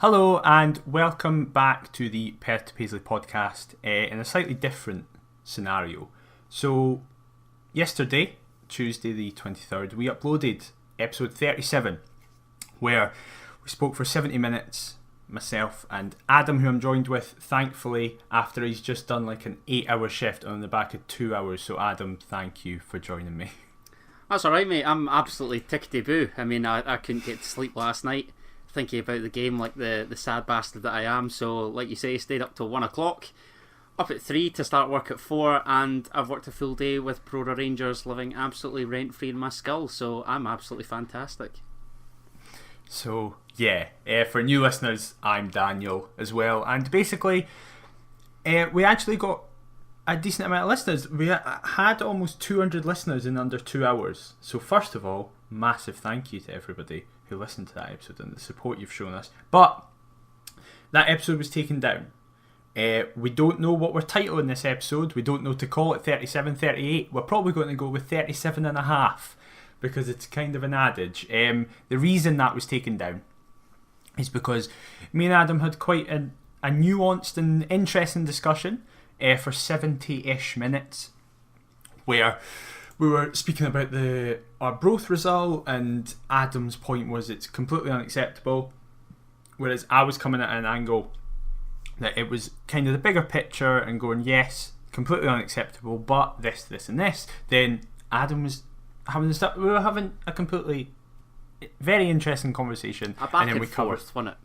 Hello and welcome back to the Perth to Paisley Podcast in a slightly different scenario. So, yesterday, Tuesday the 23rd, we uploaded episode 37 where we spoke for 70 minutes, myself and Adam, who I'm joined with, thankfully, after he's just done like an 8-hour shift on the back of 2 hours. So Adam, thank you for joining me. That's alright, mate. I'm absolutely tickety-boo. I mean, I couldn't get to sleep last night thinking about the game like the sad bastard that I am. So, like you say, stayed up till 1 o'clock, up at 3 to start work at 4, and I've worked a full day with Pro Rangers living absolutely rent-free in my skull. So I'm absolutely fantastic. So, yeah, for new listeners, I'm Daniel as well. And basically, we actually got a decent amount of listeners. We had almost 200 listeners in under 2 hours. So first of all, massive thank you to everybody who listened to that episode and the support you've shown us. But that episode was taken down. We don't know what we're titling this episode. We don't know to call it 37, 38. We're probably going to go with 37 and a half because it's kind of an adage. The reason that was taken down is because me and Adam had quite a nuanced and interesting discussion for 70-ish minutes where we were speaking about our Broth result, and Adam's point was it's completely unacceptable, whereas I was coming at an angle that it was kind of the bigger picture and going, yes, completely unacceptable, but this and this. Then Adam was having stuff. We were having a completely very interesting conversation. A back and forth, wasn't it?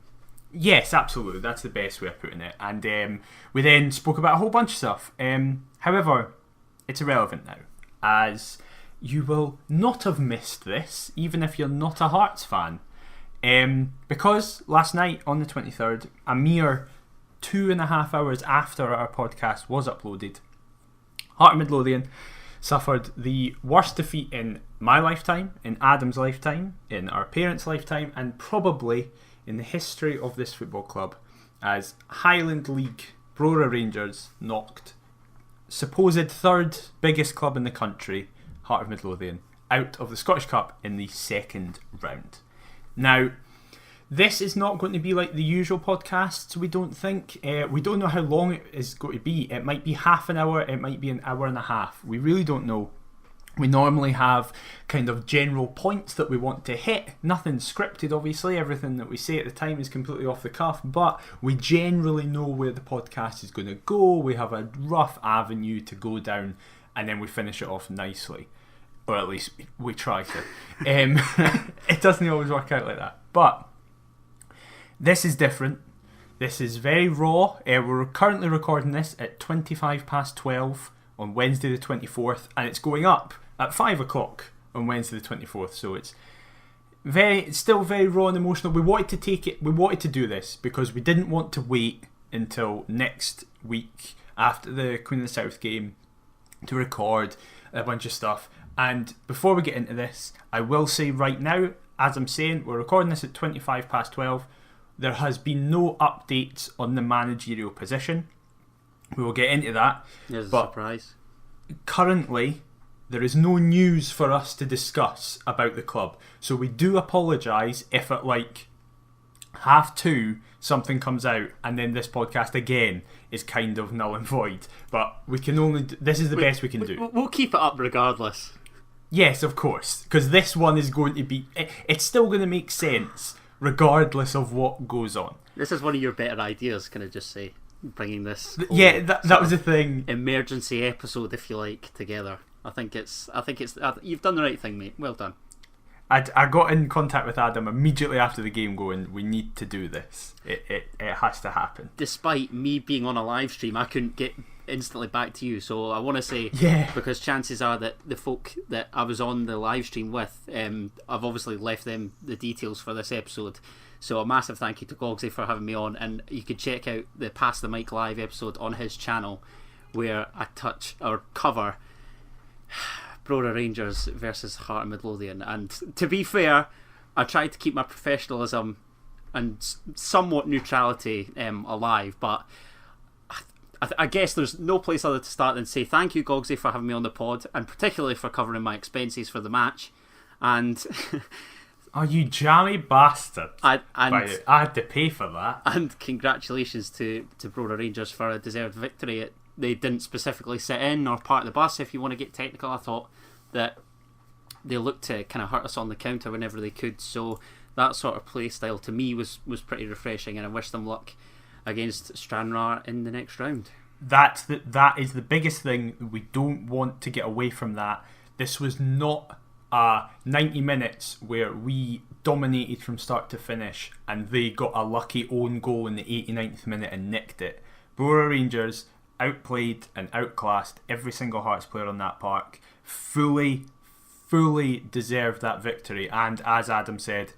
Yes, absolutely. That's the best way of putting it. And we then spoke about a whole bunch of stuff. However, it's irrelevant now, as you will not have missed this, even if you're not a Hearts fan. Because last night on the 23rd, a mere 2.5 hours after our podcast was uploaded, Heart of Midlothian suffered the worst defeat in my lifetime, in Adam's lifetime, in our parents' lifetime, and probably in the history of this football club, as Highland League Brora Rangers knocked supposed third biggest club in the country, Heart of Midlothian, out of the Scottish Cup in the second round. Now, this is not going to be like the usual podcasts, we don't think. We don't know how long it is going to be. It might be half an hour, it might be an hour and a half. We really don't know. We normally have kind of general points that we want to hit. Nothing scripted, obviously. Everything that we say at the time is completely off the cuff, but we generally know where the podcast is going to go. We have a rough avenue to go down, and then we finish it off nicely. Or at least we try to. It doesn't always work out like that. But this is different. This is very raw. We're currently recording this at 12:25 on Wednesday the 24th, and it's going up at 5 o'clock on Wednesday the 24th. So it's still very raw and emotional. We wanted to do this because we didn't want to wait until next week after the Queen of the South game to record a bunch of stuff. And before we get into this, I will say right now, as I'm saying, we're recording this at 12:25. There has been no updates on the managerial position. We will get into that. There's a surprise. Currently, there is no news for us to discuss about the club. So we do apologise if at like 2:30 something comes out and then this podcast again is kind of null and void. But we can only... This is the best we can do. We'll keep it up regardless. Yes, of course. Because this one is going to be... It's still going to make sense regardless of what goes on. This is one of your better ideas, can I just say? Bringing this that was the thing, emergency episode, if you like, together. I think it's you've done the right thing, mate. Well done. I got in contact with Adam immediately after the game going, we need to do this. It has to happen. Despite me being on a live stream, I couldn't get instantly back to you, so I want to say, because chances are that the folk that I was on the live stream with, I've obviously left them the details for this episode. So a massive thank you to Gogsy for having me on, and you can check out the Pass the Mic live episode on his channel where I touch or cover Brora Rangers versus Heart of Midlothian. And to be fair, I tried to keep my professionalism and somewhat neutrality alive, but I guess there's no place other to start than say thank you, Gogsy, for having me on the pod, and particularly for covering my expenses for the match. And Oh, you jammy bastard. I had to pay for that. And congratulations to Brora Rangers for a deserved victory. They didn't specifically sit in or part of the bus, if you want to get technical. I thought that they looked to kind of hurt us on the counter whenever they could. So that sort of play style to me was pretty refreshing, and I wish them luck against Stranraer in the next round. That is the biggest thing. We don't want to get away from that. This was not 90 minutes where we dominated from start to finish and they got a lucky own goal in the 89th minute and nicked it. Brora Rangers outplayed and outclassed every single Hearts player on that park. Fully deserved that victory, and as Adam said,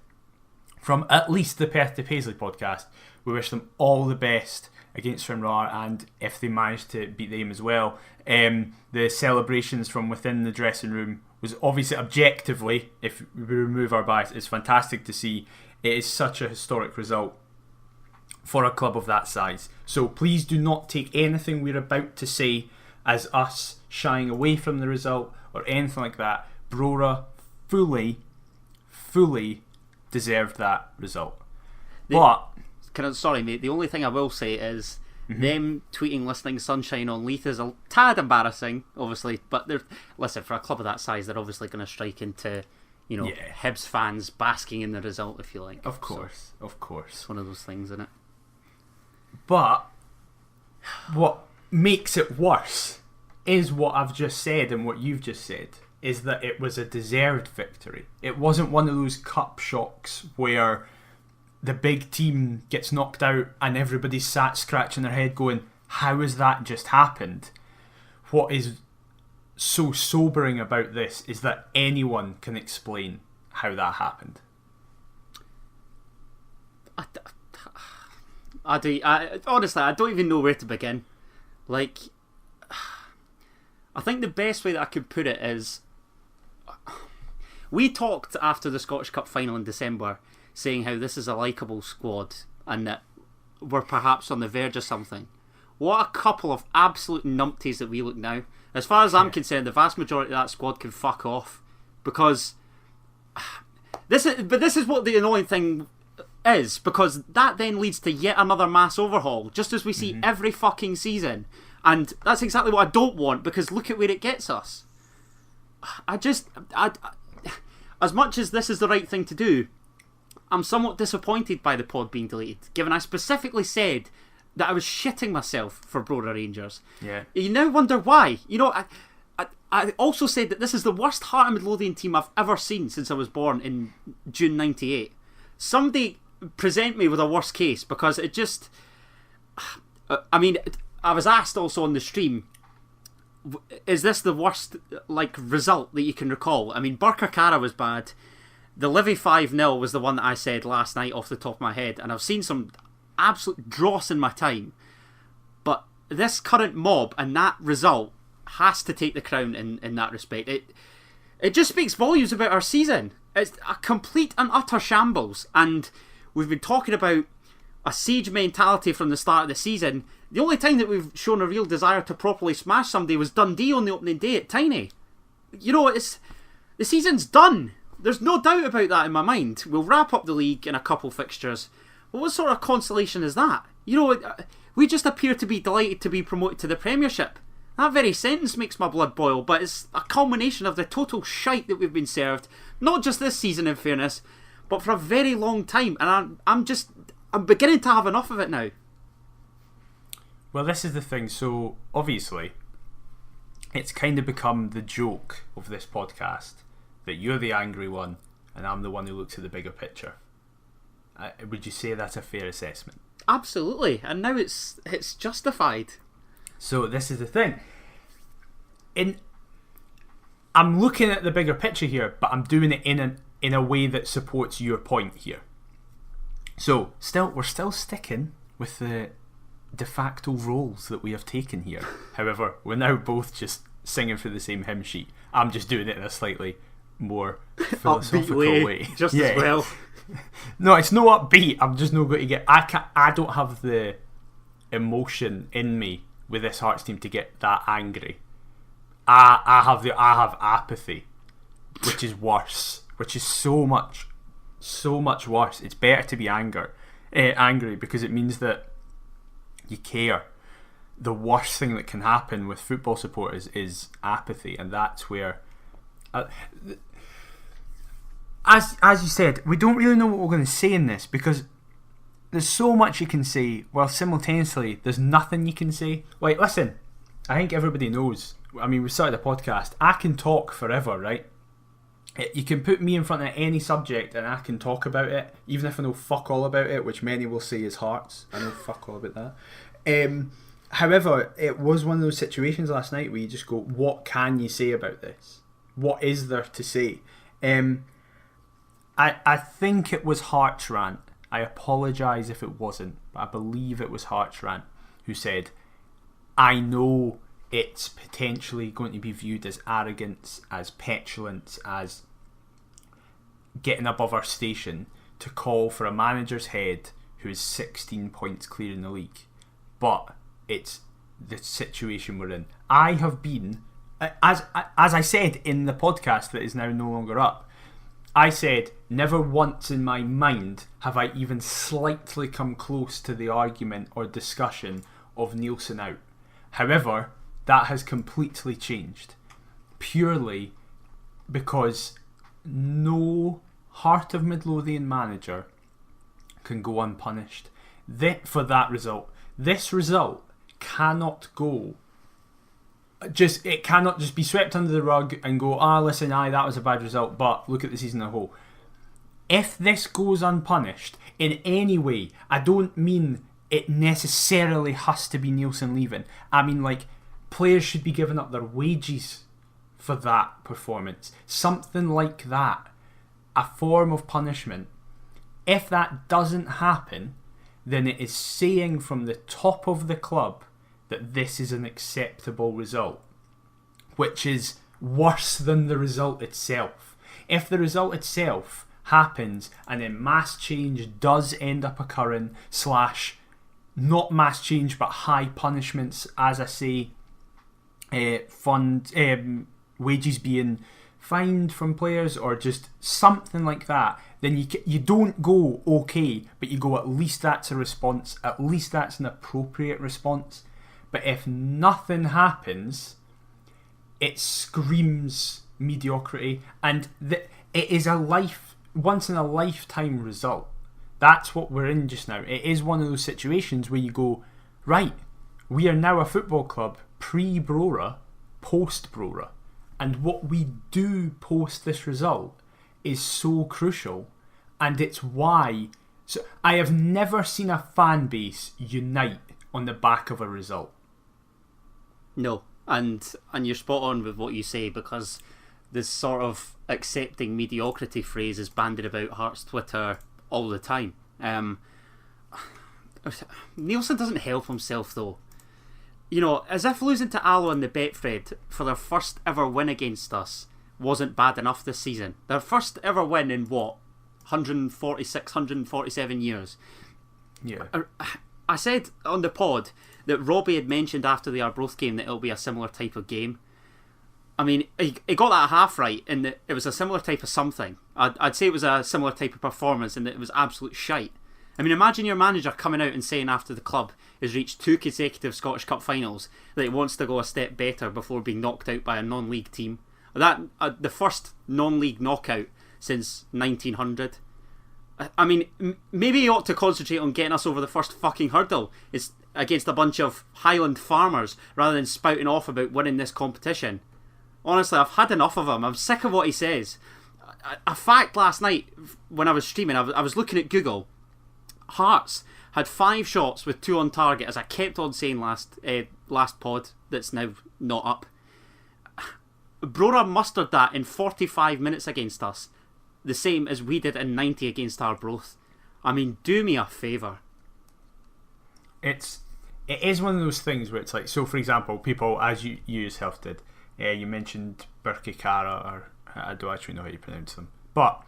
from at least the Perth to Paisley podcast, we wish them all the best against Stranraer, and if they manage to beat them as well. The celebrations from within the dressing room was obviously, objectively, if we remove our bias, it's fantastic to see. It is such a historic result for a club of that size. So please do not take anything we're about to say as us shying away from the result or anything like that. Brora fully deserved that result. Sorry, mate. The only thing I will say is them tweeting "Listening Sunshine" on Leith is a tad embarrassing, obviously. But listen, for a club of that size, they're obviously going to strike into, Hibs fans basking in the result, if you like. Of course. It's one of those things, isn't it? But what makes it worse is what I've just said and what you've just said, is that it was a deserved victory. It wasn't one of those cup shocks where the big team gets knocked out and everybody's sat scratching their head going, how has that just happened? What is so sobering about this is that anyone can explain how that happened. Honestly, I don't even know where to begin. Like, I think the best way that I could put it is, we talked after the Scottish Cup final in December saying how this is a likeable squad and that we're perhaps on the verge of something. What a couple of absolute numpties that we look now. As far as I'm concerned, the vast majority of that squad can fuck off, because this is what the annoying thing is, because that then leads to yet another mass overhaul, just as we see every fucking season, and that's exactly what I don't want, because look at where it gets us. As much as this is the right thing to do, I'm somewhat disappointed by the pod being deleted, given I specifically said that I was shitting myself for Brora Rangers. Yeah. You now wonder why. I also said that this is the worst Heart and Midlothian team I've ever seen since I was born in June 98. Somebody present me with a worse case, because it just... I was asked also on the stream, is this the worst result that you can recall? I mean, Burkirkara was bad. The Livy 5-0 was the one that I said last night off the top of my head, and I've seen some absolute dross in my time. But this current mob and that result has to take the crown in that respect. It just speaks volumes about our season. It's a complete and utter shambles, and we've been talking about a siege mentality from the start of the season. The only time that we've shown a real desire to properly smash somebody was Dundee on the opening day at Tiny. The season's done. There's no doubt about that in my mind. We'll wrap up the league in a couple fixtures. Well, what sort of consolation is that? We just appear to be delighted to be promoted to the Premiership. That very sentence makes my blood boil, but it's a culmination of the total shite that we've been served, not just this season in fairness, but for a very long time, and I'm beginning to have enough of it now. Well, this is the thing. So obviously it's kind of become the joke of this podcast that you're the angry one and I'm the one who looks at the bigger picture. Would you say that's a fair assessment? Absolutely, and now it's justified. So this is the thing. I'm looking at the bigger picture here, but I'm doing it in a way that supports your point here. So we're still sticking with the de facto roles that we have taken here. However, we're now both just singing for the same hymn sheet. I'm just doing it in a slightly more philosophical way. Just as well. No, it's no upbeat. I'm just not going to get... I don't have the emotion in me with this Hearts team to get that angry. I have apathy, which is worse, which is so much so much worse. It's better to be angry because it means that you care. The worst thing that can happen with football supporters is apathy, and that's where, as you said, we don't really know what we're going to say in this because there's so much you can say, while simultaneously there's nothing you can say. Like, listen, I think everybody knows. I mean, we started a podcast. I can talk forever, right? You can put me in front of any subject and I can talk about it, even if I know fuck all about it, which many will say is hearts. I know fuck all about that. However, it was one of those situations last night where you just go, what can you say about this? What is there to say? I think it was Hart's rant. I apologise if it wasn't, but I believe it was Hart's rant who said, I know it's potentially going to be viewed as arrogance, as petulance, as getting above our station to call for a manager's head who is 16 points clear in the league. But it's the situation we're in. I have been, as I said in the podcast that is now no longer up, I said never once in my mind have I even slightly come close to the argument or discussion of Neilson Out. However, that has completely changed, purely because no Heart of Midlothian manager can go unpunished for that result. This result cannot go. It cannot just be swept under the rug and go, listen, that was a bad result, but look at the season as a whole. If this goes unpunished in any way, I don't mean it necessarily has to be Neilson leaving. I mean, like, players should be giving up their wages for that performance. Something like that. A form of punishment. If that doesn't happen, then it is saying from the top of the club that this is an acceptable result, which is worse than the result itself. If the result itself happens and then mass change does end up occurring, / not mass change but high punishments, as I say, wages being fined from players or just something like that, then you don't go okay, but you go, at least that's a response, at least that's an appropriate response. But if nothing happens, it screams mediocrity, and it is a once in a lifetime result. That's what we're in just now. It is one of those situations where you go, right, we are now a football club pre-Brora, post-Brora, and what we do post this result is so crucial, and it's why. So I have never seen a fan base unite on the back of a result. No, and you're spot on with what you say, because this sort of accepting mediocrity phrase is bandied about Hearts Twitter all the time. Neilson doesn't help himself though. You know, as if losing to Alloa and the Betfred for their first ever win against us wasn't bad enough this season. Their first ever win in what? 146, 147 years. Yeah. I said on the pod that Robbie had mentioned after the Arbroath game that it'll be a similar type of game. I mean, he got that half right, in that it was a similar type of something. I'd say it was a similar type of performance, and that it was absolute shite. I mean, imagine your manager coming out and saying after the club has reached 2 consecutive Scottish Cup finals that he wants to go a step better before being knocked out by a non-league team. That the first non-league knockout since 1900. I mean, maybe he ought to concentrate on getting us over the first fucking hurdle. It's against a bunch of Highland farmers rather than spouting off about winning this competition. Honestly, I've had enough of him. I'm sick of what he says. A fact last night when I was streaming, I was looking at Google. Hearts had 5 shots with 2 on target, as I kept on saying last pod that's now not up. Brora mustered that in 45 minutes against us, the same as we did in 90 against Arbroath. I mean, do me a favour. It is one of those things where it's like, so for example, people, as you yourself did, you mentioned Birkikara, or I don't actually know how you pronounce them, but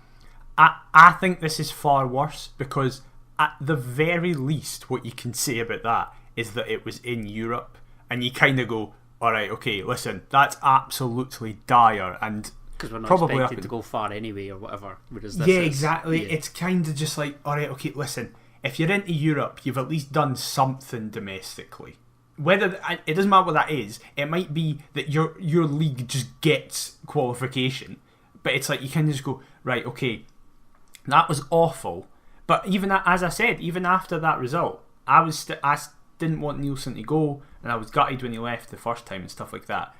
I think this is far worse, because at the very least what you can say about that is that it was in Europe, and you kind of go, alright, okay, listen, that's absolutely dire, and because we're not probably expected to go far anyway, or whatever. Exactly. Yeah. It's kind of just like, all right, okay, listen. If you're into Europe, you've at least done something domestically. Whether it doesn't matter what that is. It might be that your league just gets qualification, but it's like you can just go, right, okay, that was awful. But even as I said, even after that result, I didn't want Neilson to go, and I was gutted when he left the first time and stuff like that.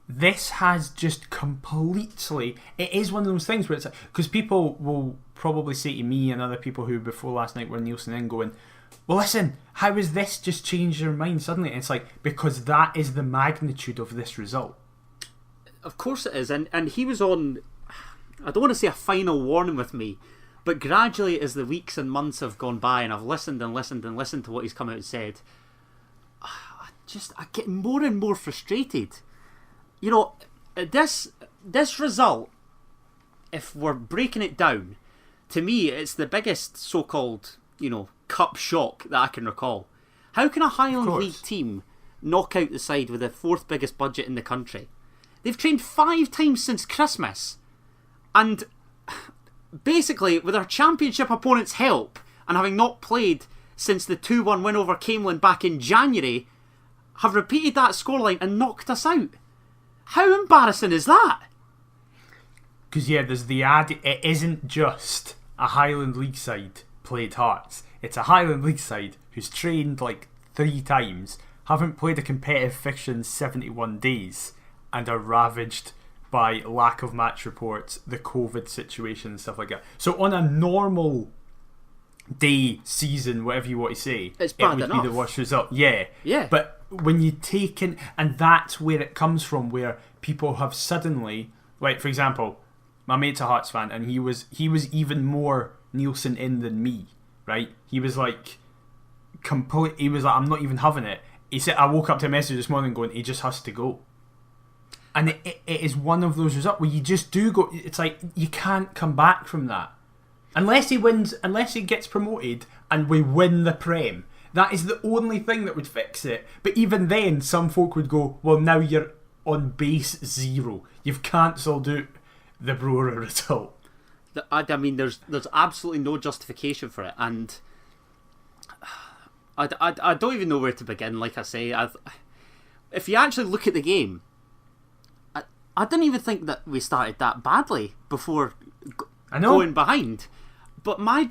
This has just completely... It is one of those things where it's like... Because people will probably say to me and other people who before last night were Neilson in going, well, listen, how has this just changed your mind suddenly? And it's like, because that is the magnitude of this result. Of course it is. And he was on... I don't want to say a final warning with me, but gradually as the weeks and months have gone by and I've listened and listened and listened to what he's come out and said, I get more and more frustrated. You know, this result, if we're breaking it down, to me it's the biggest so-called, cup shock that I can recall. How can a Highland League team knock out the side with the fourth biggest budget in the country? They've trained 5 times since Christmas, and basically with our championship opponent's help and having not played since the 2-1 win over Camelin back in January, have repeated that scoreline and knocked us out. How embarrassing is that? Because there's the add. It isn't just a Highland League side played Hearts. It's a Highland League side who's trained like 3 times, haven't played a competitive fixture in 71 days, and are ravaged by lack of match reports, the COVID situation and stuff like that. So on a normal day, season, whatever you want to say, it's bad it would enough. be the worst result. Yeah. But when you take in, and that's where it comes from, where people have suddenly, like for example, my mate's a Hearts fan, and he was even more Neilson in than me, right? He was like he was like, I'm not even having it. He said, I woke up to a message this morning going, he just has to go. And it is one of those results where you just do go, it's like you can't come back from that. Unless he wins, unless he gets promoted and we win the Prem. That is the only thing that would fix it. But even then, some folk would go, well, now you're on base 0. You've cancelled out the Brora result. I mean, there's absolutely no justification for it. And I don't even know where to begin, like I say. If you actually look at the game, I didn't even think that we started that badly before going behind. But my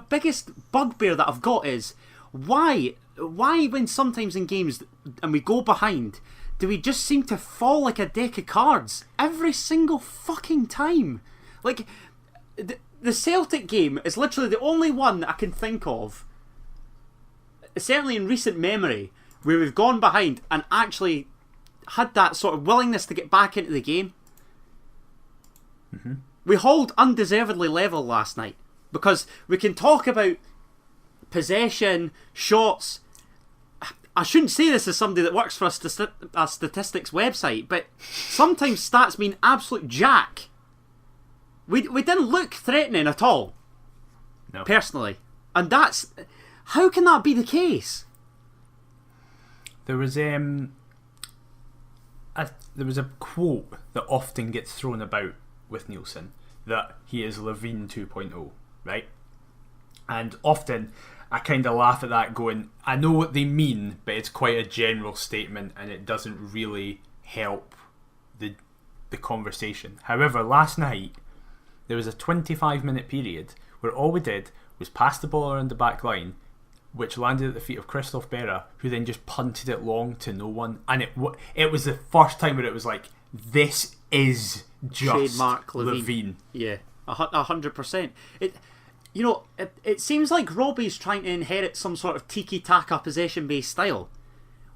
biggest bugbear that I've got is, why when sometimes in games and we go behind, do we just seem to fall like a deck of cards every single fucking time? Like, the Celtic game is literally the only one that I can think of, certainly in recent memory, where we've gone behind and actually had that sort of willingness to get back into the game. Mm-hmm. We hauled undeservedly level last night, because we can talk about possession, shots. I shouldn't say this as somebody that works for a statistics website, but sometimes stats mean absolute jack. We didn't look threatening at all. No. Personally. And that's... How can that be the case? There was a quote that often gets thrown about with Neilson, that he is Levine 2.0, right? And often I kind of laugh at that going, I know what they mean, but it's quite a general statement and it doesn't really help the conversation. However, last night there was a 25-minute period where all we did was pass the ball around the back line, which landed at the feet of Christoph Berra, who then just punted it long to no one. And it was the first time where it was like, this is just trademark Levine. Yeah, 100%. It seems like Robbie's trying to inherit some sort of tiki-taka possession-based style.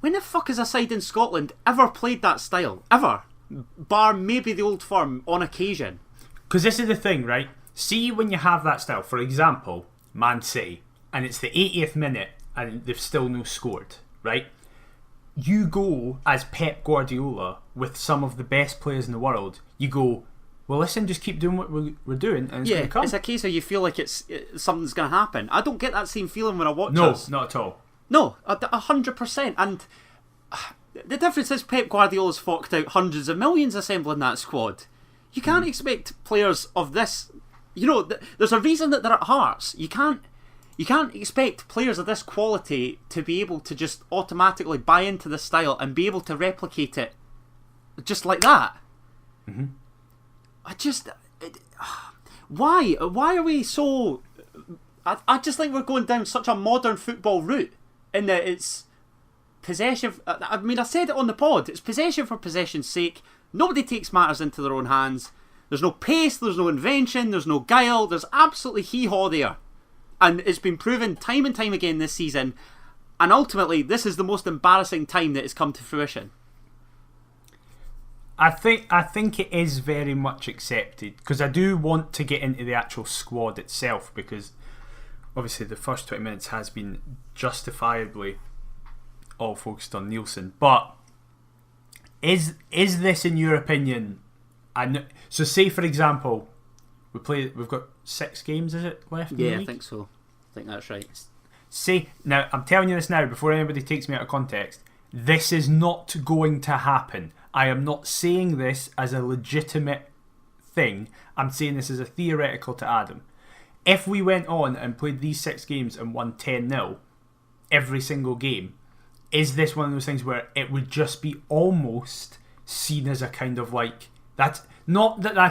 When the fuck has a side in Scotland ever played that style? Ever? Bar maybe the Old Firm on occasion. Because this is the thing, right? See, when you have that style, for example, Man City, and it's the 80th minute and they've still no scored, right? You go as Pep Guardiola with some of the best players in the world. You go, well, listen, just keep doing what we're doing, and it's going to come. It's a case of you feel like something's going to happen. I don't get that same feeling when I watch us. No, not at all. No, 100%. And the difference is Pep Guardiola's forked out hundreds of millions assembling that squad. You can't expect players of this. There's a reason that they're at Hearts. You can't expect players of this quality to be able to just automatically buy into the style and be able to replicate it just like that. Mm-hmm. Why are we so... I just think we're going down such a modern football route in that it's possession... I mean, I said it on the pod. It's possession for possession's sake. Nobody takes matters into their own hands. There's no pace, there's no invention, there's no guile. There's absolutely hee-haw there. And it's been proven time and time again this season. And ultimately, this is the most embarrassing time that it's come to fruition. I think it is very much accepted, because I do want to get into the actual squad itself, because obviously the first 20 minutes has been justifiably all focused on Neilson. But is this, in your opinion, so say for example, we've got 6 games, is it, left in the league? I think so. I think that's right. Say, now I'm telling you this now before anybody takes me out of context, this is not going to happen. I am not saying this as a legitimate thing. I'm saying this as a theoretical to Adam. If we went on and played these 6 games and won 10-0 every single game, is this one of those things where it would just be almost seen as a kind of like... That's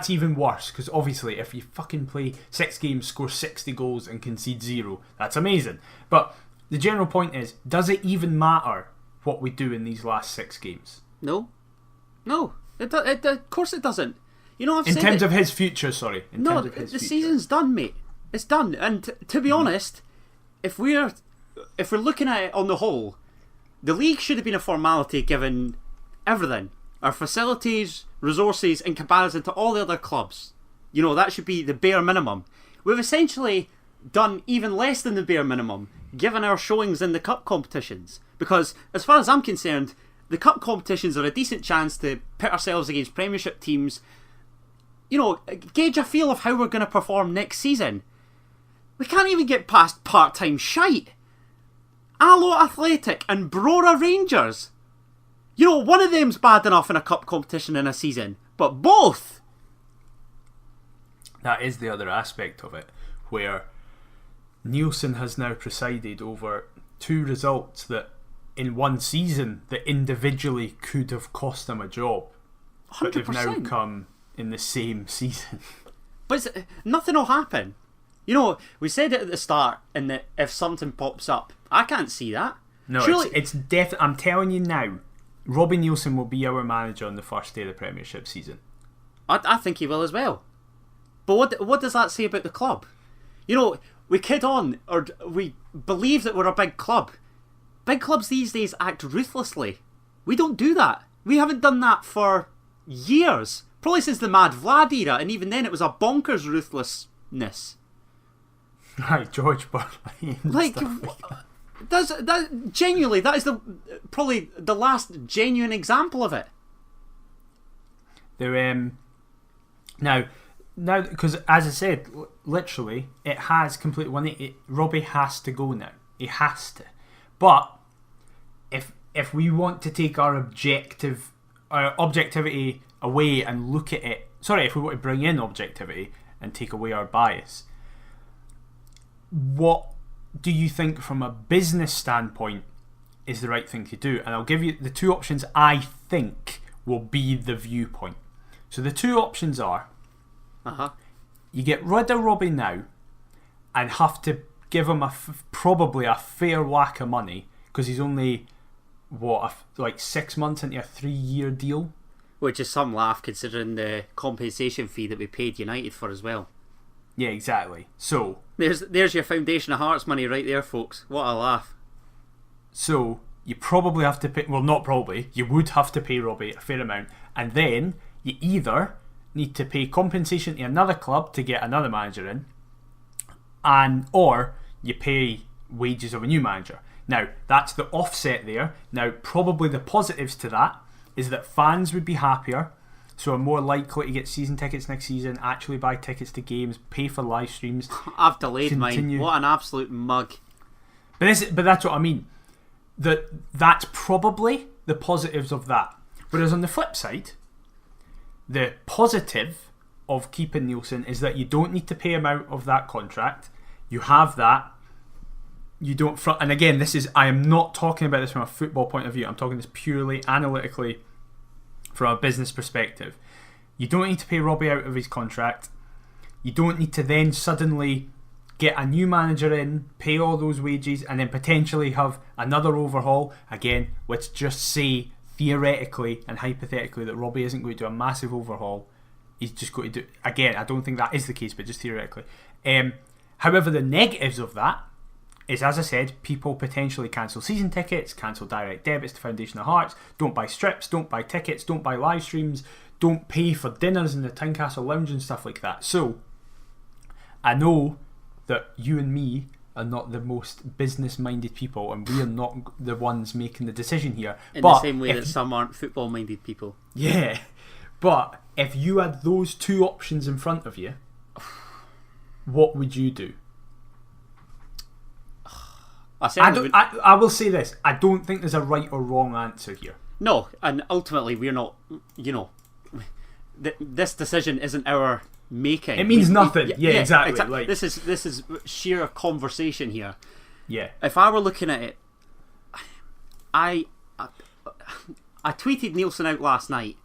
even worse, because obviously if you fucking play 6 games, score 60 goals and concede 0, that's amazing. But the general point is, does it even matter what we do in these last 6 games? No, of course it doesn't. I've in said terms it. of his future, sorry. The season's done, mate. It's done. And to be honest, if we're looking at it on the whole, the league should have been a formality given everything. Our facilities, resources in comparison to all the other clubs. That should be the bare minimum. We've essentially done even less than the bare minimum given our showings in the cup competitions. Because as far as I'm concerned, the cup competitions are a decent chance to pit ourselves against Premiership teams. Gauge a feel of how we're going to perform next season. We can't even get past part-time shite. Allo Athletic and Brora Rangers. One of them's bad enough in a cup competition in a season, but both. That is the other aspect of it, where Neilson has now presided over 2 results that in one season that individually could have cost him a job, 100%. but they've now come in the same season. But nothing will happen. We said it at the start, and that if something pops up, I can't see that. No, surely it's I'm telling you now, Robbie Neilson will be our manager on the first day of the Premiership season. I think he will as well. But what does that say about the club? We kid on, or we believe that we're a big club. Big clubs these days act ruthlessly. We don't do that. We haven't done that for years. Probably since the Mad Vlad era, and even then it was a bonkers ruthlessness. Right, George Burley. Genuinely, that is probably the last genuine example of it. Now, because as I said, literally, it has completely won it. Robbie has to go now. He has to. But if we want to take our objectivity away and look at it, if we want to bring in objectivity and take away our bias, what do you think from a business standpoint is the right thing to do? And I'll give you the 2 options I think will be the viewpoint. So the 2 options are, you get rid of Robbie now and have to give him probably a fair whack of money, because he's only 6 months into a 3-year deal, which is some laugh considering the compensation fee that we paid United for as well. Yeah, exactly. So there's your foundation of Hearts money right there, folks. What a laugh. So you probably have to pay, well, not probably, you would have to pay Robbie a fair amount, and then you either need to pay compensation to another club to get another manager in, or you pay wages of a new manager. Now, that's the offset there. Now, probably the positives to that is that fans would be happier, so are more likely to get season tickets next season, actually buy tickets to games, pay for live streams. I've delayed mine. What an absolute mug. But that's what I mean. That's probably the positives of that. Whereas on the flip side, the positive of keeping Neilson is that you don't need to pay him out of that contract. You have that. You don't front, and again, I am not talking about this from a football point of view. I'm talking this purely analytically from a business perspective. You don't need to pay Robbie out of his contract. You don't need to then suddenly get a new manager in, pay all those wages, and then potentially have another overhaul. Again, let's just say theoretically and hypothetically that Robbie isn't going to do a massive overhaul. He's just going to do, again, I don't think that is the case, but just theoretically. However, the negatives of that is, as I said, people potentially cancel season tickets, cancel direct debits to Foundation of Hearts, don't buy strips, don't buy tickets, don't buy live streams, don't pay for dinners in the Tynecastle Lounge and stuff like that. So, I know that you and me are not the most business-minded people, and we are not the ones making the decision here. In the same way that some aren't football-minded people. Yeah, but if you had those two options in front of you, what would you do? I will say this. I don't think there's a right or wrong answer here. No, and ultimately we're not, this decision isn't our making. It means nothing. Yeah, exactly. Like, this is sheer conversation here. Yeah. If I were looking at it, I tweeted Neilson Out last night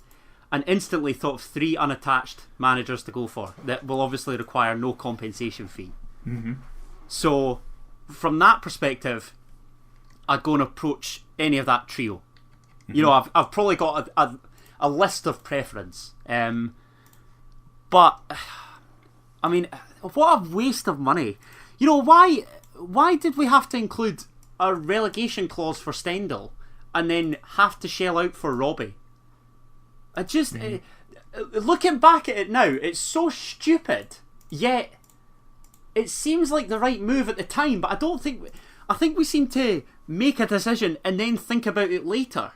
and instantly thought of 3 unattached managers to go for that will obviously require no compensation fee. Mm-hmm. So, from that perspective, I'd go and approach any of that trio. Mm-hmm. I've probably got a list of preference. But, I mean, what a waste of money. Why did we have to include a relegation clause for Stendhal and then have to shell out for Robbie? Looking back at it now, it's so stupid, yet it seems like the right move at the time, but I think we seem to make a decision and then think about it later,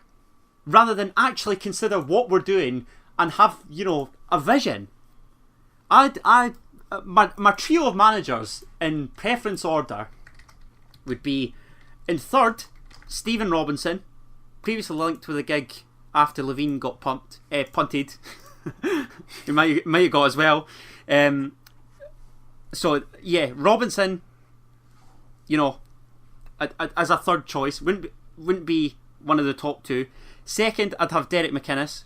rather than actually consider what we're doing and have, a vision. My trio of managers in preference order would be, in third, Stephen Robinson, previously linked with a gig after Levine got punted. He might have got as well. So yeah, Robinson, as a third choice, wouldn't be one of the top 2. Second, I'd have Derek McInnes,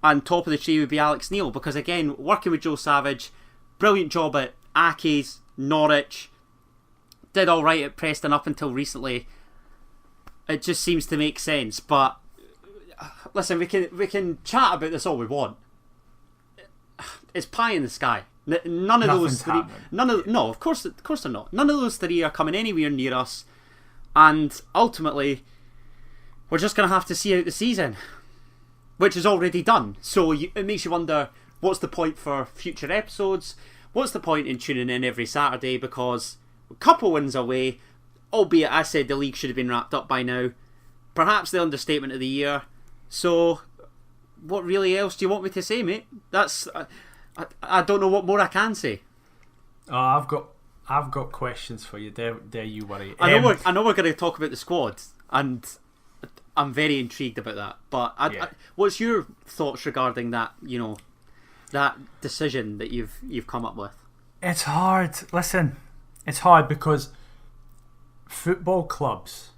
and top of the tree would be Alex Neil, because again, working with Joe Savage, brilliant job at Accies, Norwich, did all right at Preston up until recently. It just seems to make sense. But listen, we can chat about this all we want. It's pie in the sky. None of those three. No, of course they're not. None of those 3 are coming anywhere near us, and ultimately, we're just going to have to see out the season, which is already done. So it makes you wonder, what's the point for future episodes? What's the point in tuning in every Saturday? Because a couple wins away, albeit I said the league should have been wrapped up by now. Perhaps the understatement of the year. So, what really else do you want me to say, mate? I don't know what more I can say. Oh, I've got questions for you. There you worry. I know we're going to talk about the squad, and I'm very intrigued about that. But what's your thoughts regarding that? That decision that you've come up with. It's hard. Listen, it's hard because football clubs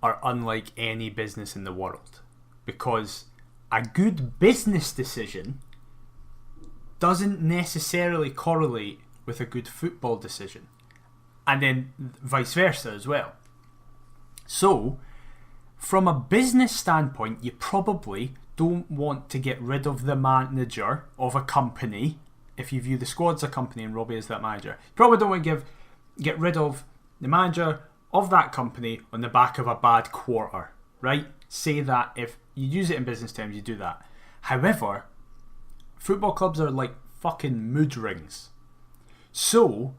are unlike any business in the world, because a good business decision doesn't necessarily correlate with a good football decision, and then vice versa as well. So, from a business standpoint, you probably don't want to get rid of the manager of a company. If you view the squad as a company and Robbie as that manager, you probably don't want to get rid of the manager of that company on the back of a bad quarter, right? Say that if you use it in business terms, you do that. However, football clubs are like fucking mood rings. So,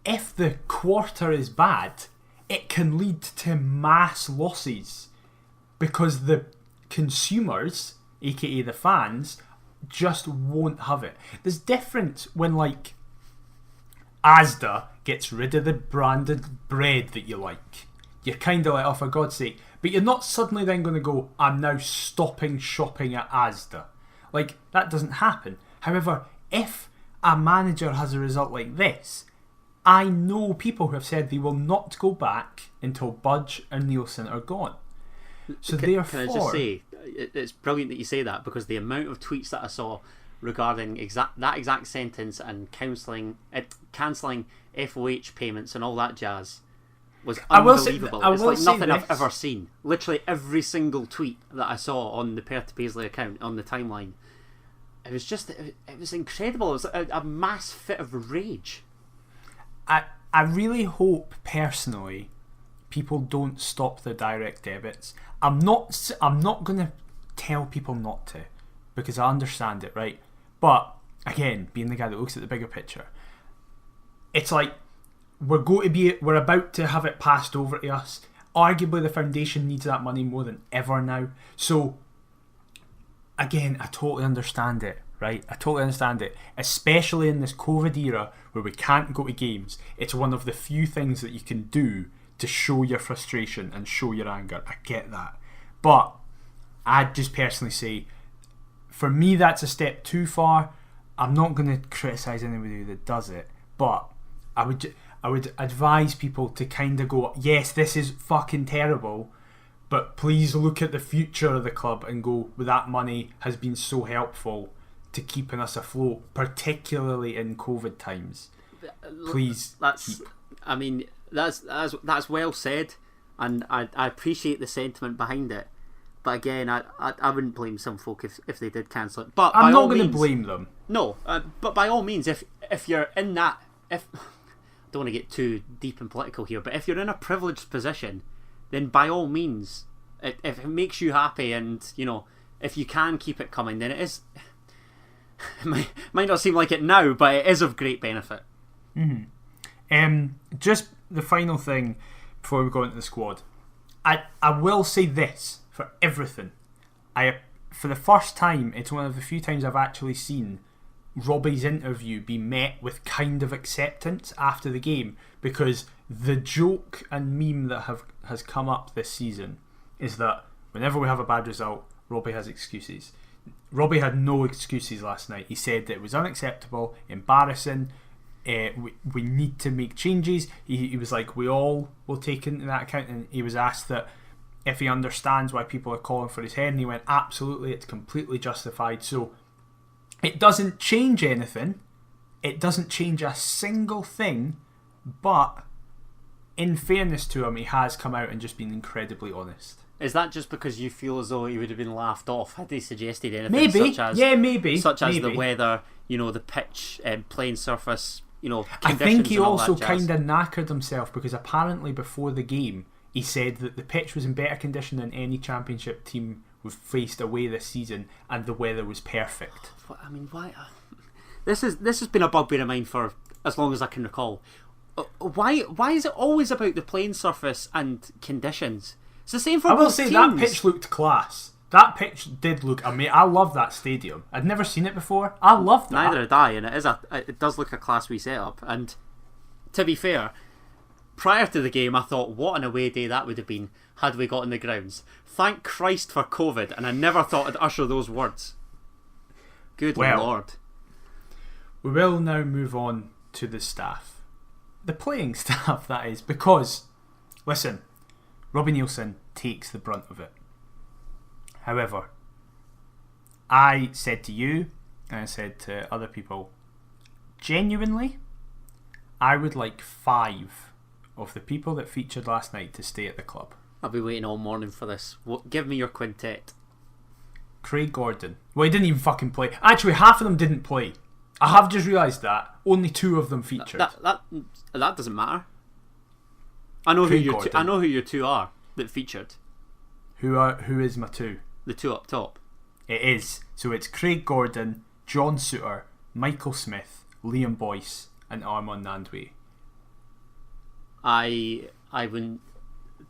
if the quarter is bad, it can lead to mass losses because the consumers, aka the fans, just won't have it. There's difference when, like, Asda gets rid of the branded bread that you like. You're kind of like, oh, for God's sake. But you're not suddenly then going to go, I'm now stopping shopping at Asda. Like, that doesn't happen. However, if a manager has a result like this, I know people who have said they will not go back until Budge and Neilson are gone. So therefore, can I just say, it's brilliant that you say that, because the amount of tweets that I saw regarding that exact sentence and cancelling FOH payments and all that jazz was unbelievable. It's like nothing I've ever seen. Literally every single tweet that I saw on the Perth to Paisley account on the timeline, it was incredible. It was a mass fit of rage. I really hope personally people don't stop the direct debits. I'm not going to tell people not to, because I understand it, right? But again, being the guy that looks at the bigger picture, it's like we're about to have it passed over to us. Arguably the foundation needs that money more than ever now. So again, I totally understand it, right? I totally understand it, especially in this COVID era where we can't go to games. It's one of the few things that you can do to show your frustration and show your anger. I get that, but I'd just personally say, for me, that's a step too far. I'm not going to criticise anybody that does it, but I would advise people to kind of go, yes, this is fucking terrible, but please look at the future of the club and go, well, that money has been so helpful to keeping us afloat, particularly in COVID times. Please, that's well said, and I appreciate the sentiment behind it. But again, I wouldn't blame some folk if they did cancel it. But I'm not going to blame them. No, but by all means, if you're in that, I don't want to get too deep and political here, but if you're in a privileged position, then by all means, if it makes you happy, and if you can keep it coming, then it is. It might not seem like it now, but it is of great benefit. Just the final thing before we go into the squad, I will say this for everything. For the first time, it's one of the few times I've actually seen Robbie's interview be met with kind of acceptance after the game, because the joke and meme that has come up this season is that whenever we have a bad result, Robbie has excuses. Robbie had no excuses last night. He said that it was unacceptable, embarrassing, we need to make changes. He was like, we all will take into that account, and he was asked that if he understands why people are calling for his head, and he went, absolutely, it's completely justified. So it doesn't change anything, it doesn't change a single thing, but in fairness to him, he has come out and just been incredibly honest. Is that just because you feel as though he would have been laughed off had they suggested anything? Maybe, such as the weather, the pitch, playing surface, I think he also kind of knackered himself, because apparently before the game he said that the pitch was in better condition than any championship team we've faced away this season, and the weather was perfect. I mean, why? This has been a bugbear of mine for as long as I can recall. Why is it always about the playing surface and conditions? It's the same for both teams. I will say that pitch looked class. That pitch did look amazing. I love that stadium. I'd never seen it before. I love that. Neither had I, and it does look a class wee setup. And to be fair, prior to the game, I thought, what an away day that would have been had we got in the grounds. Thank Christ for COVID, and I never thought I'd utter those words. Good Lord. We will now move on to the staff. The playing staff, that is, because, listen, Robbie Neilson takes the brunt of it. However, I said to you, and I said to other people, genuinely, I would like 5 of the people that featured last night to stay at the club. I'll be waiting all morning for this. Give me your quintet. Craig Gordon. Well, he didn't even fucking play. Actually, half of them didn't play. I have just realised that. Only 2 of them featured. That doesn't matter. I know who your 2 are that featured. Who is my 2? The 2 up top. It is. So it's Craig Gordon, John Souttar, Michael Smith, Liam Boyce, and Armand Nandwe. I wouldn't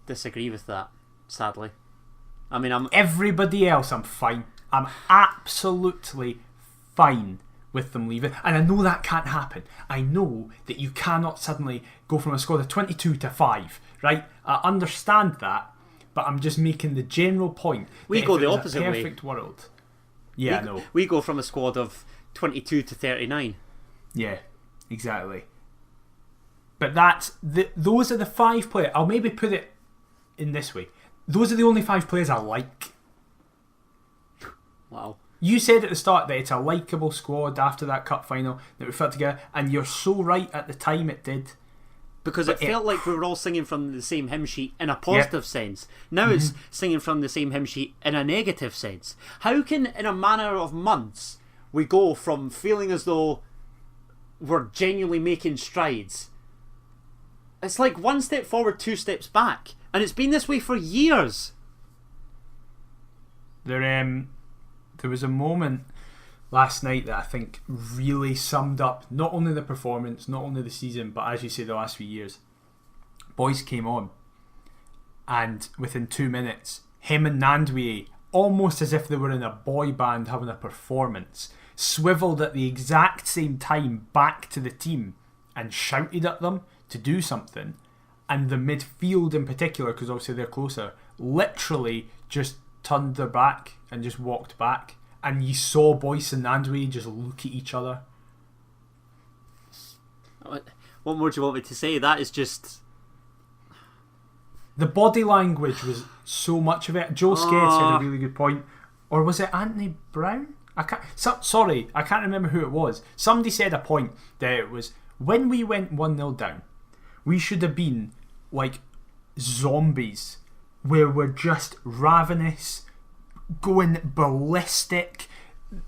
disagree with that, sadly. I mean, everybody else, I'm fine. I'm absolutely fine with them leaving, and I know that can't happen. I know that you cannot suddenly go from a squad of 22 to 5, right? I understand that, but I'm just making the general point. We go the opposite way. Perfect world. Yeah, no. We go from a squad of 22-39. Yeah, exactly. But those are the 5 players. I'll maybe put it in this way. Those are the only 5 players I like. Wow. You said at the start that it's a likeable squad after that cup final that we felt together, and you're so right. At the time it did. Because it felt like we were all singing from the same hymn sheet in a positive sense. Now it's singing from the same hymn sheet in a negative sense. How can, in a matter of months, we go from feeling as though we're genuinely making strides? It's like 1 step forward, 2 steps back. And it's been this way for years. There was a moment last night that I think really summed up not only the performance, not only the season, but as you say, the last few years. Boys came on, and within 2 minutes, him and Nandwi, almost as if they were in a boy band having a performance, swiveled at the exact same time back to the team and shouted at them to do something. And the midfield in particular, because obviously they're closer, literally just turned their back and just walked back. And you saw Boyce and Nandwi just look at each other. What more do you want me to say? That is just... The body language was so much of it. Joe Skates had a really good point. Or was it Anthony Brown? I can't remember who it was. Somebody said a point that it was, when we went 1-0 down, we should have been like zombies, where we're just ravenous, going ballistic,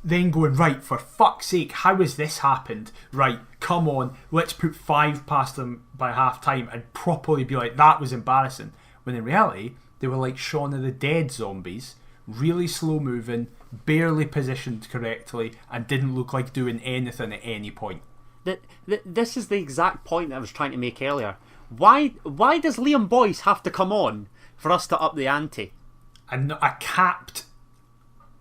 then going, right, for fuck's sake, how has this happened? Right, come on, let's put 5 past them by half time and properly be like, that was embarrassing. When in reality, they were like Shaun of the Dead zombies, really slow moving, barely positioned correctly, and didn't look like doing anything at any point. This is the exact point that I was trying to make earlier. Why does Liam Boyce have to come on for us to up the ante? And a capped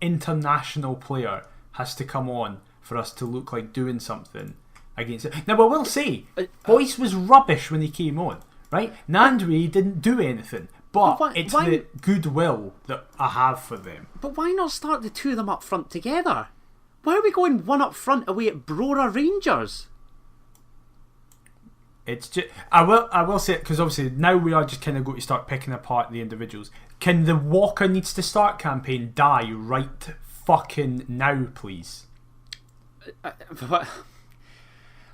international player has to come on for us to look like doing something against it. Now, I will say, Boyce was rubbish when he came on, right? Nandwi didn't do anything, but it's the goodwill that I have for them. But why not start the 2 of them up front together? Why are we going 1 up front away at Brora Rangers? It's just, I will say it, because obviously now we are just kind of going to start picking apart the individuals. Can the Walker needs to start campaign die right fucking now, please?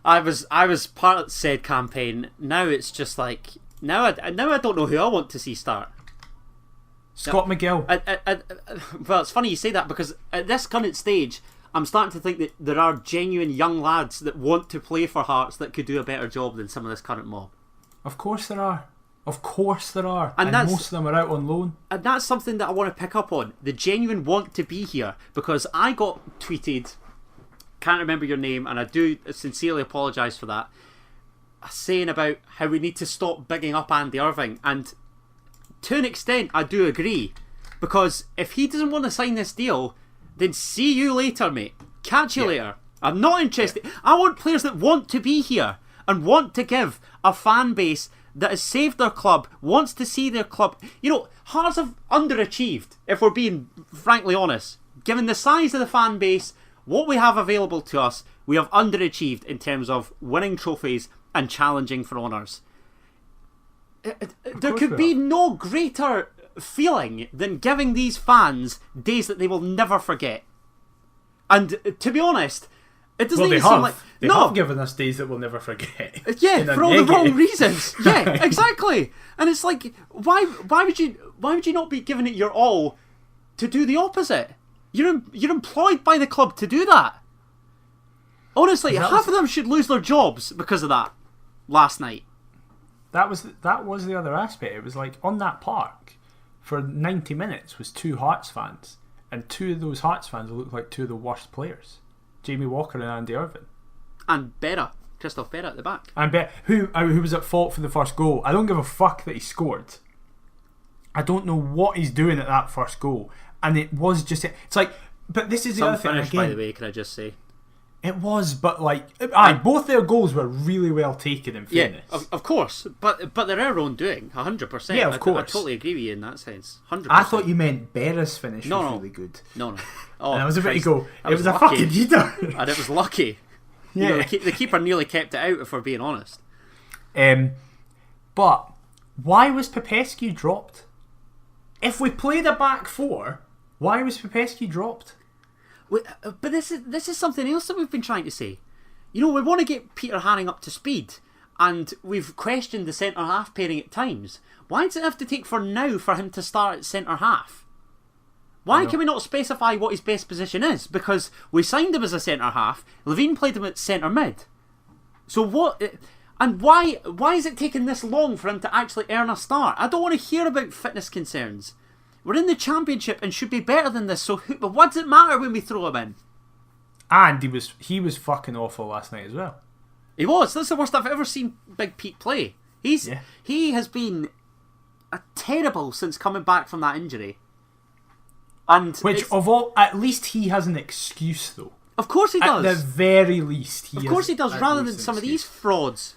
I was part of said campaign. Now it's just like now I don't know who I want to see start. Scott McGill. Well, it's funny you say that, because at this current stage, I'm starting to think that there are genuine young lads that want to play for Hearts that could do a better job than some of this current mob. Of course there are. And most of them are out on loan. And that's something that I want to pick up on. The genuine want to be here. Because I got tweeted, can't remember your name, and I do sincerely apologise for that, saying about how we need to stop bigging up Andy Irving. And to an extent, I do agree. Because if he doesn't want to sign this deal, then see you later, mate. Catch you later. I'm not interested. I want players that want to be here and want to give a fan base that has saved their club, wants to see their club. You know, Hearts have underachieved, if we're being frankly honest. Given the size of the fan base, what we have available to us, we have underachieved in terms of winning trophies and challenging for honours. There could be no greater feeling than giving these fans days that they will never forget. And to be honest, it doesn't even seem like they have given us days that we'll never forget. Yeah, for all the wrong reasons. Yeah, exactly. And it's like, why would you not be giving it your all to do the opposite? You're employed by the club to do that. Honestly, half of them should lose their jobs because of that last night. That was the other aspect. It was like, on that park for 90 minutes was 2 Hearts fans, and 2 of those Hearts fans looked like 2 of the worst players. Jamie Walker and Andy Irving. And Christoph Berra at the back. And who was at fault for the first goal. I don't give a fuck that he scored. I don't know what he's doing at that first goal. And it was just... It's like... But this is the other thing. Finish, by the way, can I just say? It was, but both their goals were really well taken. In fairness, of course, but they're our own doing, 100%. Yeah, of course. I totally agree with you in that sense, 100%. I thought you meant Berra's finish was really good. No. Oh, and I was about to go. It was a fucking heater, and it was lucky. Yeah, the keeper nearly kept it out. If we're being honest. But why was Popescu dropped? If we played a back four, why was Popescu dropped? But this is something else that we've been trying to say. We want to get Peter Haring up to speed, and we've questioned the centre half pairing at times. Why does it have to take for now for him to start at centre half? Why can we not specify what his best position is? Because we signed him as a centre half. Levine played him at centre mid. So what? And why is it taking this long for him to actually earn a start? I don't want to hear about fitness concerns. We're in the Championship and should be better than this. So what does it matter when we throw him in? And he was fucking awful last night as well. He was. That's the worst I've ever seen Big Pete play. He has been terrible since coming back from that injury. And at least he has an excuse though. Of course he does. At the very least, of course he does. Rather than some of these frauds.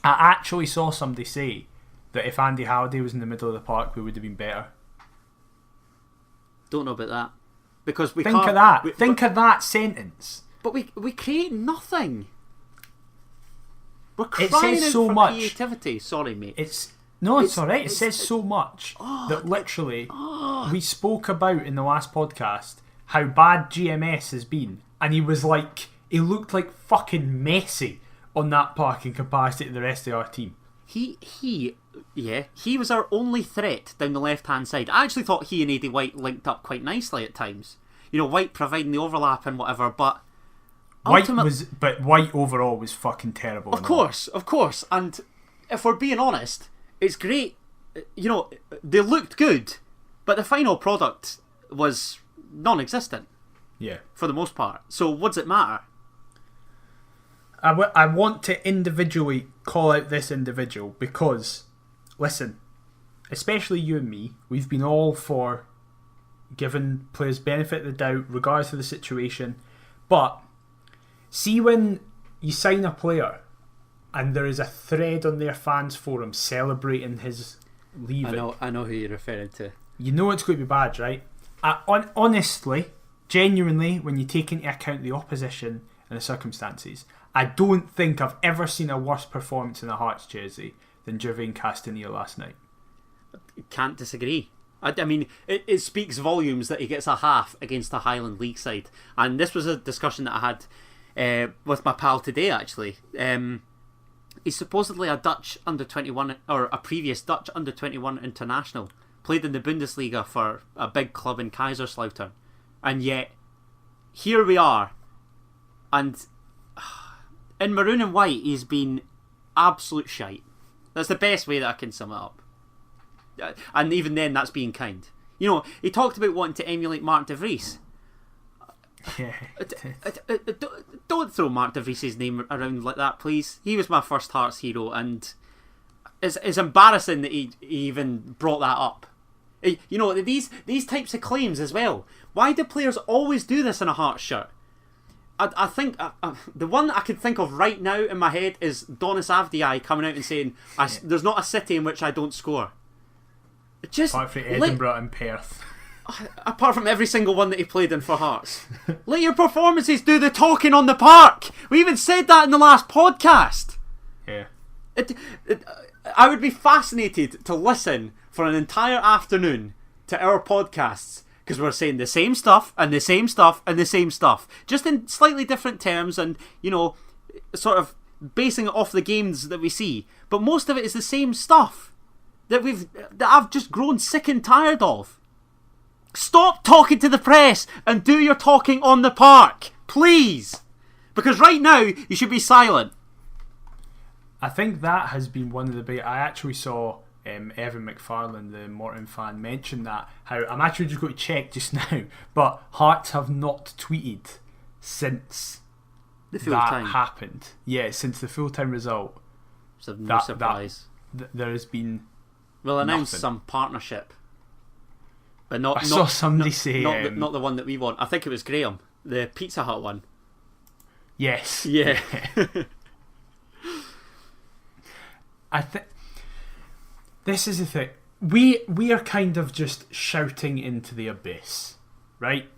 I actually saw somebody say that if Andy Halliday was in the middle of the park, we would have been better. Don't know about that, because we think of that. Think of that sentence. But we create nothing. We're crying it says out so for much. Creativity. Sorry, mate. It's alright. It says so much that literally we spoke about in the last podcast how bad GMS has been, and he looked like fucking Messi on that park in comparison to the rest of our team. He was our only threat down the left-hand side. I actually thought he and Eddie White linked up quite nicely at times. White providing the overlap and whatever, but White overall was fucking terrible. Of course. And if we're being honest, it's great. They looked good, but the final product was non-existent. Yeah. For the most part. So what does it matter? I want to individually call out this individual because, listen, especially you and me, we've been all for giving players benefit of the doubt regardless of the situation. But see when you sign a player and there is a thread on their fans forum celebrating his leaving. I know who you're referring to. You know it's going to be bad, right? Honestly, genuinely, when you take into account the opposition and the circumstances, I don't think I've ever seen a worse performance in a Hearts jersey than Gervain Castanier last night. Can't disagree. I mean, it speaks volumes that he gets a half against a Highland League side. And this was a discussion that I had with my pal today, actually. He's supposedly a Dutch under-21, or a previous Dutch under-21 international. Played in the Bundesliga for a big club in Kaiserslautern. And yet, here we are. And in maroon and white, he's been absolute shite. That's the best way that I can sum it up. And even then, that's being kind. He talked about wanting to emulate Mark De Vries. Yeah. Don't throw Mark De Vries' name around like that, please. He was my first Hearts hero, and it's embarrassing that he even brought that up. These types of claims as well. Why do players always do this in a Hearts shirt? I think the one that I can think of right now in my head is Donis Avdiai coming out and saying, "There's not a city in which I don't score." Apart from Edinburgh and Perth. Apart from every single one that he played in for Hearts. Let your performances do the talking on the park. We even said that in the last podcast. Yeah. I would be fascinated to listen for an entire afternoon to our podcasts, because we're saying the same stuff and the same stuff and the same stuff, just in slightly different terms, and sort of basing it off the games that we see. But most of it is the same stuff that I've just grown sick and tired of. Stop talking to the press and do your talking on the park, please. Because right now you should be silent. I think that has been one of the big. I actually saw Evan McFarlane, the Morton fan, mention that. How I'm actually just going to check just now, but Hearts have not tweeted since the full-time happened. Yeah, since the full-time result. So no surprise. There has been. We'll announce some partnership, but not. I saw somebody say not the one that we want. I think it was Graham, the Pizza Hut one. Yes. Yeah. I think this is the thing. We are kind of just shouting into the abyss, right?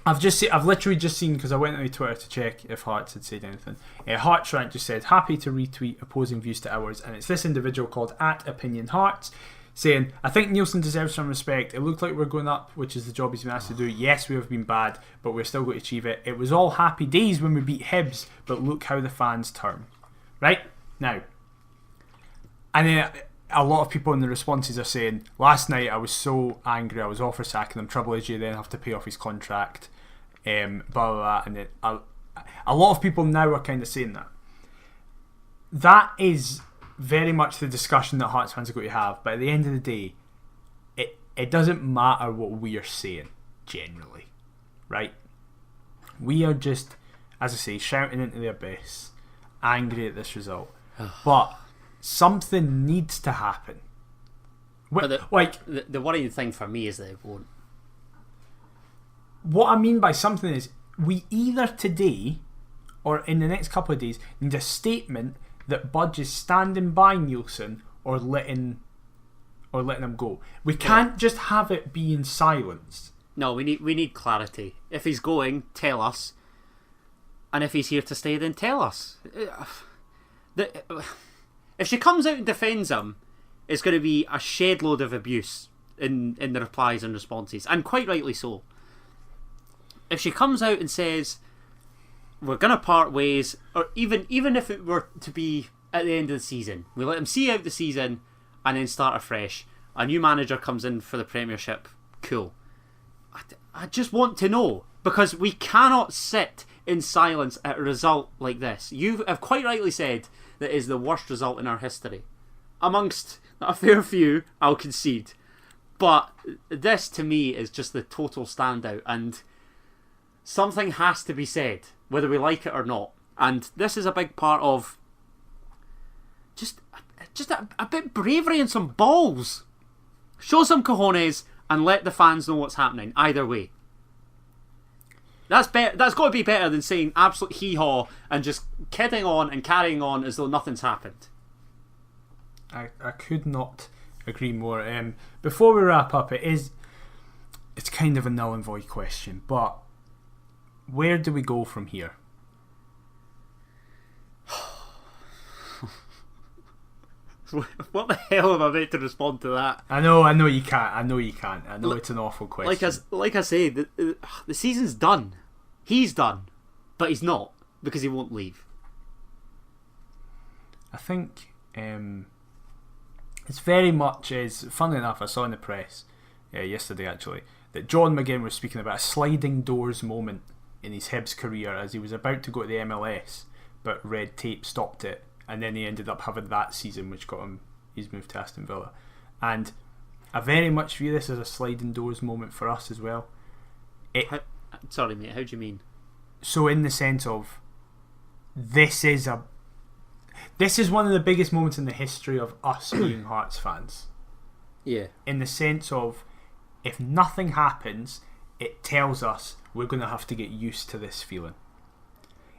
I've literally just seen, because I went on Twitter to check if Hearts had said anything. Hearts Rant just said, happy to retweet opposing views to ours, and it's this individual called @OpinionHearts saying, I think Neilson deserves some respect. It looked like we're going up, which is the job he's been asked to do. Yes, we have been bad, but we're still going to achieve it. It was all happy days when we beat Hibs, but look how the fans turn. Right? Now. And then a lot of people in the responses are saying, last night I was so angry, I was all for sacking him. Trouble is you then have to pay off his contract. Blah, blah, blah. And then a lot of people now are kind of saying that. That is very much the discussion that Hearts fans are going to have, but at the end of the day, it doesn't matter what we are saying, generally, right? We are just, as I say, shouting into the abyss, angry at this result. But something needs to happen. But the worrying thing for me is that it won't. What I mean by something is, we either today or in the next couple of days need a statement that Budge is standing by Neilson or letting him go. We can't just have it be in silence. No, we need clarity. If he's going, tell us. And if he's here to stay, then tell us. If she comes out and defends him, it's going to be a shed load of abuse in the replies and responses, and quite rightly so. If she comes out and says, we're going to part ways, or even if it were to be at the end of the season, we let him see out the season and then start afresh, a new manager comes in for the Premiership, cool. I just want to know, because we cannot sit in silence at a result like this. You have quite rightly said that is the worst result in our history. Amongst a fair few, I'll concede. But this, to me, is just the total standout, and something has to be said, whether we like it or not. And this is a big part of just a bit bravery and some balls. Show some cojones and let the fans know what's happening. Either way. That's got to be better than saying absolute hee-haw and just kidding on and carrying on as though nothing's happened. I could not agree more. Before we wrap up, it's kind of a null and void question, but where do we go from here? What the hell am I meant to respond to that? I know you can't. I know it's an awful question. Like I say, the season's done. He's done, but he's not, because he won't leave. I think it's very much as, funnily enough, I saw in the press yesterday actually that John McGinn was speaking about a sliding doors moment in his Hibs career as he was about to go to the MLS, but red tape stopped it, and then he ended up having that season which got him his move to Aston Villa. And I very much view this as a sliding doors moment for us as well. Sorry mate, how do you mean? So in the sense of this is one of the biggest moments in the history of us being Hearts fans. Yeah. In the sense of, if nothing happens, it tells us we're going to have to get used to this feeling.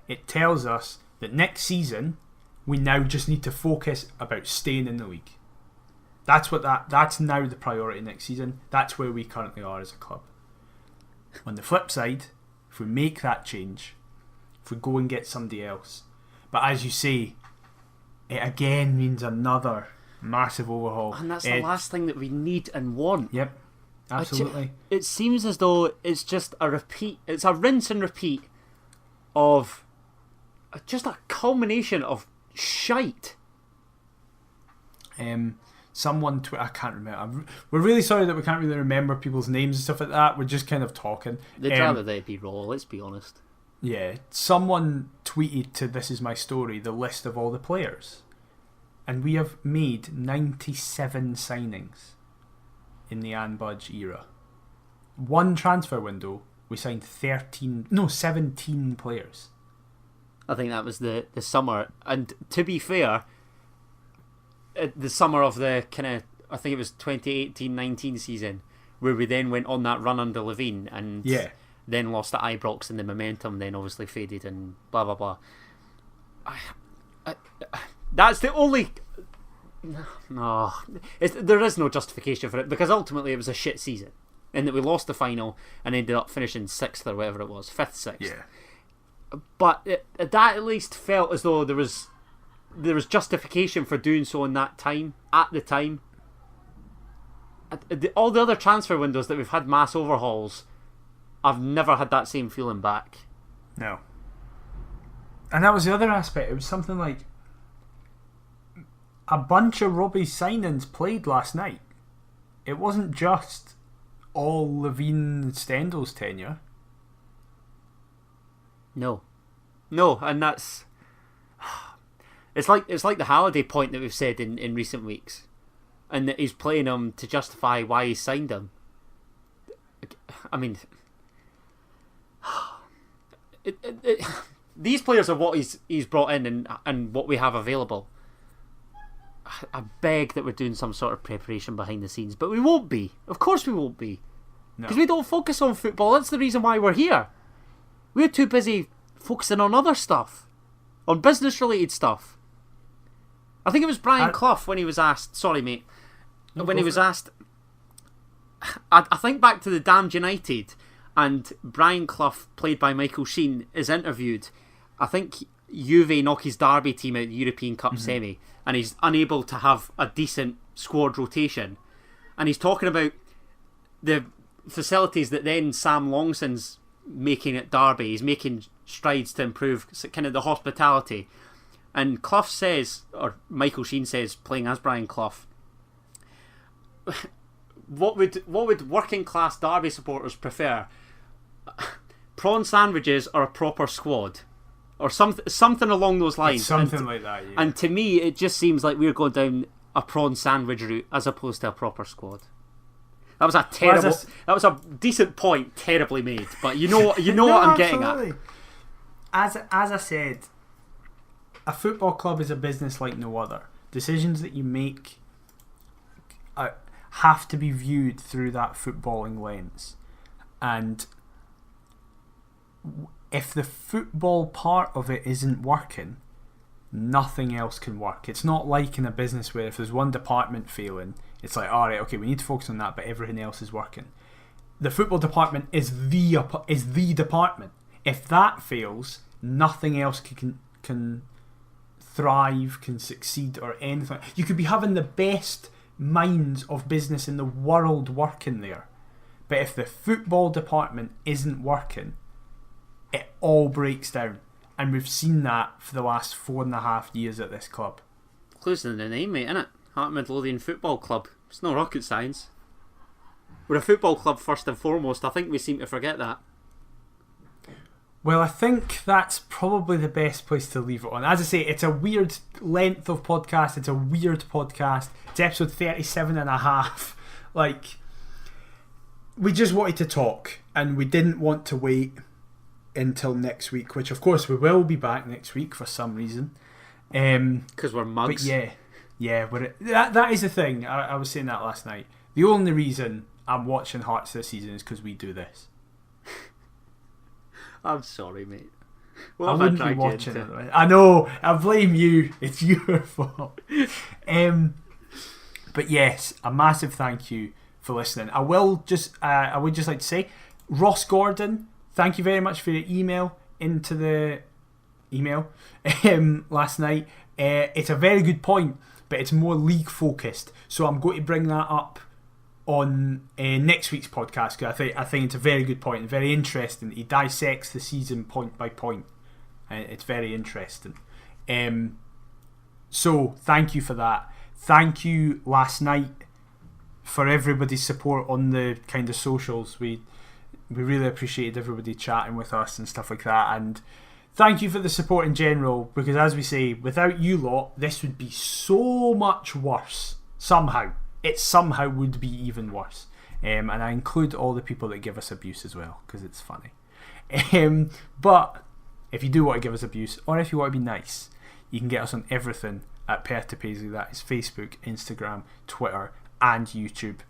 It tells us that next season we now just need to focus about staying in the league. That's now the priority next season. That's where we currently are as a club. On the flip side, if we make that change, if we go and get somebody else, but as you say, it again means another massive overhaul. And that's the last thing that we need and want. Yep, absolutely. It seems as though it's just a repeat. It's a rinse and repeat of just a culmination of shite. Someone I can't remember. We're really sorry that we can't really remember people's names and stuff like that. We're just kind of talking. They'd rather they be raw, let's be honest. Yeah, someone tweeted to This Is My Story the list of all the players, and we have made 97 signings in the Ann Budge era. One transfer window, we signed 17 players. I think that was the summer, and to be fair, the summer of the I think it was 2018-19 season, where we then went on that run under Levine, and then lost at Ibrox, and the momentum then obviously faded, and blah blah blah. That's the only. No, there is no justification for it, because ultimately it was a shit season, and that we lost the final and ended up finishing 6th or whatever it was, 5th, 6th. Yeah. But that at least felt as though there was justification for doing so in that time, at the time. All the other transfer windows that we've had mass overhauls, I've never had that same feeling back. No. And that was the other aspect. It was something like a bunch of Robbie's signings played last night. It wasn't just all Levine and Stendel's tenure. No, and that's it's like the Halliday point that we've said in recent weeks, and that he's playing him to justify why he signed him. I mean, these players are what he's brought in and what we have available. I beg that we're doing some sort of preparation behind the scenes, but we won't be. Of course we won't be. Because we don't focus on football. That's the reason why we're here. We're too busy focusing on other stuff. On business-related stuff. I think it was Brian Clough when he was asked... Sorry, mate. When he was asked... I think back to the Damned United, and Brian Clough, played by Michael Sheen, is interviewed. I think Juve knock his Derby team out the European Cup semi, and he's unable to have a decent squad rotation. And he's talking about the facilities that then Sam Longson's making at Derby. He's making strides to improve kind of the hospitality. And Clough says, or Michael Sheen says, playing as Brian Clough, what would working class Derby supporters prefer? Prawn sandwiches or a proper squad? Or something along those lines. It's something like that, yeah. And to me, it just seems like we're going down a prawn sandwich route as opposed to a proper squad. That was a terrible. That was a decent point, terribly made. But you know what I'm getting at. As I said, a football club is a business like no other. Decisions that you make have to be viewed through that footballing lens, and if the football part of it isn't working, nothing else can work. It's not like in a business where if there's one department failing, it's like, alright, okay, we need to focus on that, but everything else is working. The football department is the department. If that fails, nothing else can thrive, can succeed, or anything. You could be having the best minds of business in the world working there, but if the football department isn't working, it all breaks down. And we've seen that for the last 4.5 years at this club. Closing the name, mate, innit? Heart Midlothian Football Club. It's no rocket science. We're a football club first and foremost. I think we seem to forget that. Well, I think that's probably the best place to leave it on. As I say, it's a weird length of podcast. It's a weird podcast. It's episode 37.5. Like, we just wanted to talk, and we didn't want to wait until next week, which of course we will be back next week for some reason. Because we're mugs. But yeah, that is the thing. I was saying that last night. The only reason I'm watching Hearts this season is because we do this. I'm sorry, mate. I wouldn't be watching it. I know. I blame you. It's your fault. But yes, a massive thank you for listening. I would just like to say, Ross Gordon, thank you very much for your email into the email last night. It's a very good point, but it's more league focused. So I'm going to bring that up on next week's podcast, because I think it's a very good point and very interesting. He dissects the season point by point. It's very interesting. So thank you for that. Thank you last night for everybody's support on the kind of socials. We really appreciated everybody chatting with us and stuff like that, and thank you for the support in general, because as we say, without you lot, this would be so much worse. It somehow would be even worse. And I include all the people that give us abuse as well, because it's funny. But if you do want to give us abuse, or if you want to be nice, you can get us on everything at Perth to Paisley. That is Facebook, Instagram, Twitter, and YouTube.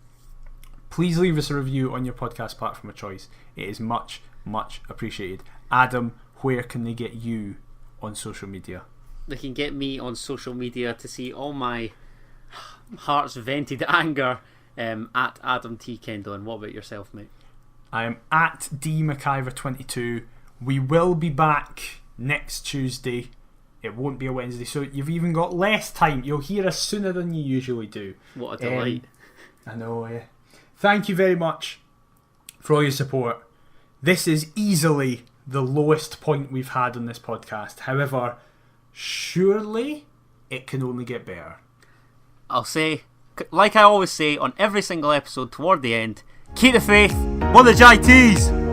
please leave us a review on your podcast platform of choice. It is much, much appreciated. Adam, where can they get you on social media? They can get me on social media to see all my heart's vented anger at Adam T. Kendall. And what about yourself, mate? I am at DMcIver22. We will be back next Tuesday. It won't be a Wednesday, so you've even got less time. You'll hear us sooner than you usually do. What a delight. I know, Thank you very much for all your support. This is easily the lowest point we've had on this podcast. However, surely it can only get better. I'll say, like I always say on every single episode toward the end, keep the faith, one of the JTs!